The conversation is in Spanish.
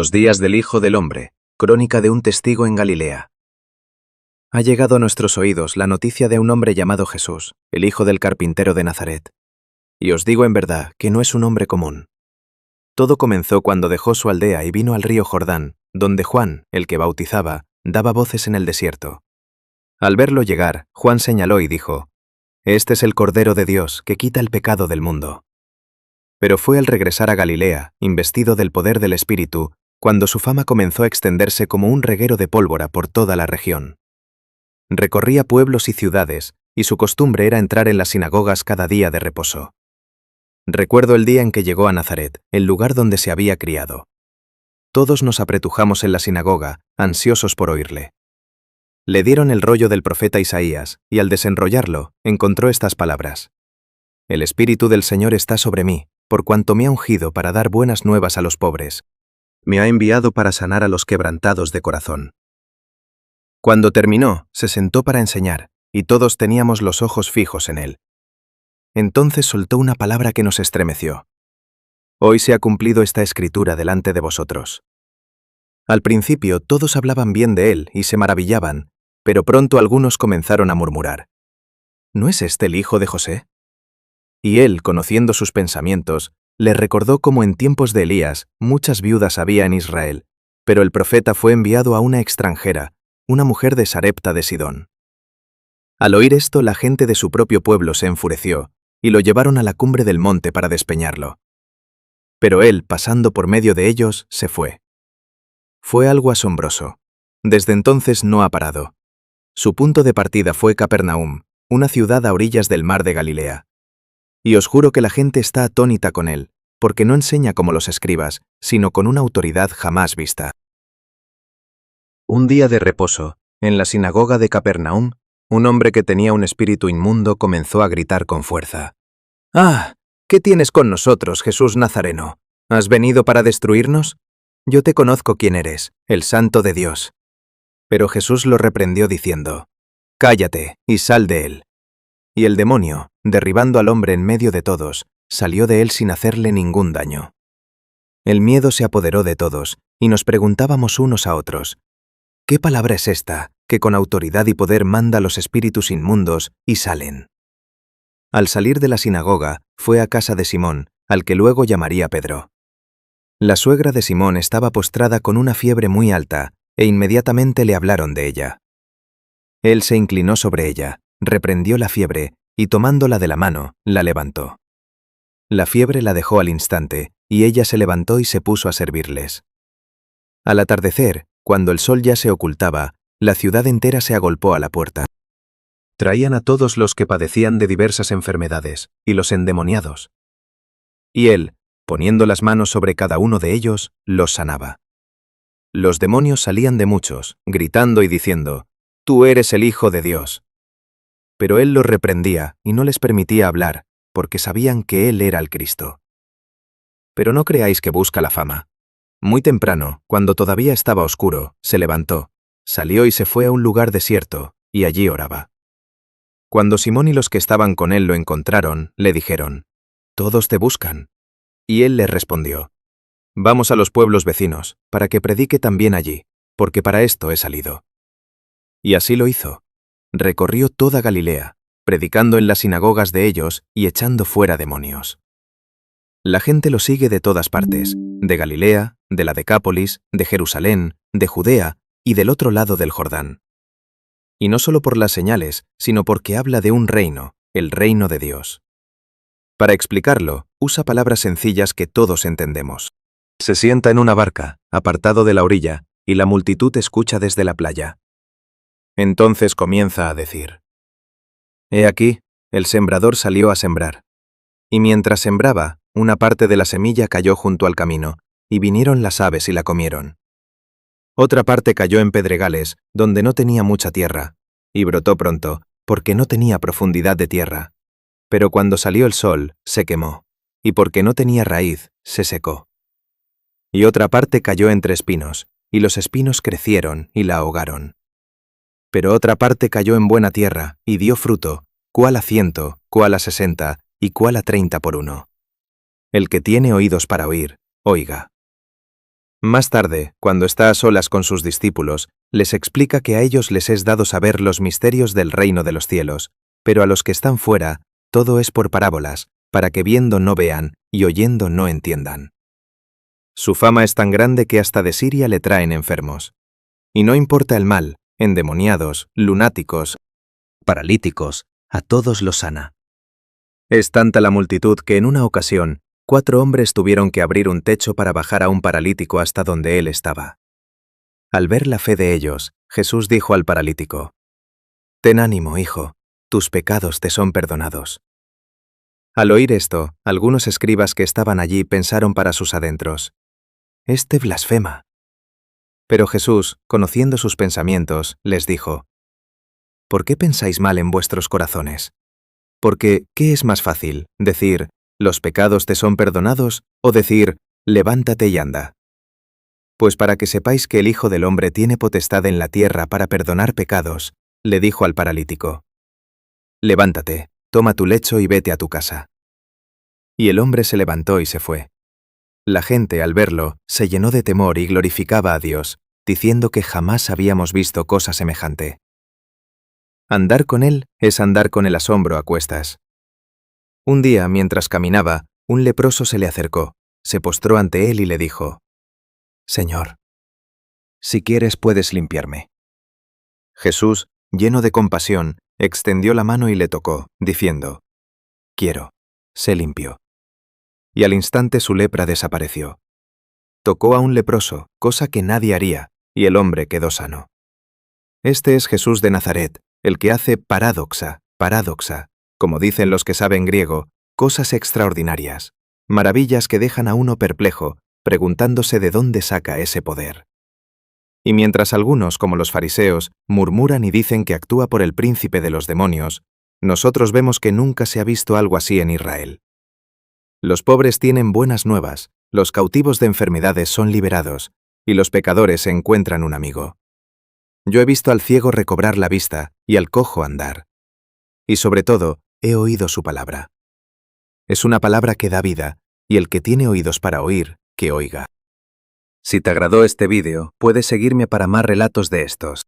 Los días del Hijo del Hombre, crónica de un testigo en Galilea. Ha llegado a nuestros oídos la noticia de un hombre llamado Jesús, el hijo del carpintero de Nazaret. Y os digo en verdad que no es un hombre común. Todo comenzó cuando dejó su aldea y vino al río Jordán, donde Juan, el que bautizaba, daba voces en el desierto. Al verlo llegar, Juan señaló y dijo: «Este es el Cordero de Dios que quita el pecado del mundo». Pero fue al regresar a Galilea, investido del poder del Espíritu, cuando su fama comenzó a extenderse como un reguero de pólvora por toda la región. Recorría pueblos y ciudades, y su costumbre era entrar en las sinagogas cada día de reposo. Recuerdo el día en que llegó a Nazaret, el lugar donde se había criado. Todos nos apretujamos en la sinagoga, ansiosos por oírle. Le dieron el rollo del profeta Isaías, y al desenrollarlo, encontró estas palabras: «El Espíritu del Señor está sobre mí, por cuanto me ha ungido para dar buenas nuevas a los pobres. Me ha enviado para sanar a los quebrantados de corazón». Cuando terminó, se sentó para enseñar, y todos teníamos los ojos fijos en él. Entonces soltó una palabra que nos estremeció: «Hoy se ha cumplido esta escritura delante de vosotros». Al principio todos hablaban bien de él y se maravillaban, pero pronto algunos comenzaron a murmurar: «¿No es este el hijo de José?». Y él, conociendo sus pensamientos, les recordó cómo en tiempos de Elías muchas viudas había en Israel, pero el profeta fue enviado a una extranjera, una mujer de Sarepta de Sidón. Al oír esto, la gente de su propio pueblo se enfureció, y lo llevaron a la cumbre del monte para despeñarlo. Pero él, pasando por medio de ellos, se fue. Fue algo asombroso. Desde entonces no ha parado. Su punto de partida fue Capernaum, una ciudad a orillas del mar de Galilea. Y os juro que la gente está atónita con él, porque no enseña como los escribas, sino con una autoridad jamás vista. Un día de reposo, en la sinagoga de Capernaum, un hombre que tenía un espíritu inmundo comenzó a gritar con fuerza: «¡Ah! ¿Qué tienes con nosotros, Jesús Nazareno? ¿Has venido para destruirnos? Yo te conozco quién eres, el Santo de Dios». Pero Jesús lo reprendió diciendo: «Cállate y sal de él». Y el demonio, derribando al hombre en medio de todos, salió de él sin hacerle ningún daño. El miedo se apoderó de todos, y nos preguntábamos unos a otros: ¿qué palabra es esta, que con autoridad y poder manda a los espíritus inmundos y salen? Al salir de la sinagoga, fue a casa de Simón, al que luego llamaría Pedro. La suegra de Simón estaba postrada con una fiebre muy alta, e inmediatamente le hablaron de ella. Él se inclinó sobre ella, reprendió la fiebre, y tomándola de la mano, la levantó. La fiebre la dejó al instante, y ella se levantó y se puso a servirles. Al atardecer, cuando el sol ya se ocultaba, la ciudad entera se agolpó a la puerta. Traían a todos los que padecían de diversas enfermedades, y los endemoniados. Y él, poniendo las manos sobre cada uno de ellos, los sanaba. Los demonios salían de muchos, gritando y diciendo: «Tú eres el Hijo de Dios». Pero él los reprendía y no les permitía hablar, porque sabían que él era el Cristo. Pero no creáis que busca la fama. Muy temprano, cuando todavía estaba oscuro, se levantó, salió y se fue a un lugar desierto, y allí oraba. Cuando Simón y los que estaban con él lo encontraron, le dijeron: «Todos te buscan». Y él les respondió: «Vamos a los pueblos vecinos, para que predique también allí, porque para esto he salido». Y así lo hizo. Recorrió toda Galilea, predicando en las sinagogas de ellos y echando fuera demonios. La gente lo sigue de todas partes, de Galilea, de la Decápolis, de Jerusalén, de Judea y del otro lado del Jordán. Y no solo por las señales, sino porque habla de un reino, el reino de Dios. Para explicarlo, usa palabras sencillas que todos entendemos. Se sienta en una barca, apartado de la orilla, y la multitud escucha desde la playa. Entonces comienza a decir: «He aquí, el sembrador salió a sembrar. Y mientras sembraba, una parte de la semilla cayó junto al camino, y vinieron las aves y la comieron. Otra parte cayó en pedregales, donde no tenía mucha tierra, y brotó pronto, porque no tenía profundidad de tierra. Pero cuando salió el sol, se quemó, y porque no tenía raíz, se secó. Y otra parte cayó entre espinos, y los espinos crecieron y la ahogaron. Pero otra parte cayó en buena tierra, y dio fruto, cuál a 100, cuál a 60, y cuál a 30 por uno. El que tiene oídos para oír, oiga». Más tarde, cuando está a solas con sus discípulos, les explica que a ellos les es dado saber los misterios del reino de los cielos, pero a los que están fuera, todo es por parábolas, para que viendo no vean y oyendo no entiendan. Su fama es tan grande que hasta de Siria le traen enfermos. Y no importa el mal, endemoniados, lunáticos, paralíticos, a todos los sana. Es tanta la multitud que en una ocasión, 4 hombres tuvieron que abrir un techo para bajar a un paralítico hasta donde él estaba. Al ver la fe de ellos, Jesús dijo al paralítico: «Ten ánimo, hijo, tus pecados te son perdonados». Al oír esto, algunos escribas que estaban allí pensaron para sus adentros: «Este blasfema». Pero Jesús, conociendo sus pensamientos, les dijo: «¿Por qué pensáis mal en vuestros corazones? Porque, ¿qué es más fácil, decir, los pecados te son perdonados, o decir, levántate y anda? Pues para que sepáis que el Hijo del Hombre tiene potestad en la tierra para perdonar pecados», le dijo al paralítico: «Levántate, toma tu lecho y vete a tu casa». Y el hombre se levantó y se fue. La gente, al verlo, se llenó de temor y glorificaba a Dios, diciendo que jamás habíamos visto cosa semejante. Andar con él es andar con el asombro a cuestas. Un día, mientras caminaba, un leproso se le acercó, se postró ante él y le dijo: «Señor, si quieres puedes limpiarme». Jesús, lleno de compasión, extendió la mano y le tocó, diciendo: «Quiero, sé limpio». Y al instante su lepra desapareció. Tocó a un leproso, cosa que nadie haría, y el hombre quedó sano. Este es Jesús de Nazaret, el que hace paradoxa, como dicen los que saben griego, cosas extraordinarias, maravillas que dejan a uno perplejo, preguntándose de dónde saca ese poder. Y mientras algunos, como los fariseos, murmuran y dicen que actúa por el príncipe de los demonios, nosotros vemos que nunca se ha visto algo así en Israel. Los pobres tienen buenas nuevas, los cautivos de enfermedades son liberados, y los pecadores encuentran un amigo. Yo he visto al ciego recobrar la vista y al cojo andar. Y sobre todo, he oído su palabra. Es una palabra que da vida, y el que tiene oídos para oír, que oiga. Si te agradó este vídeo, puedes seguirme para más relatos de estos.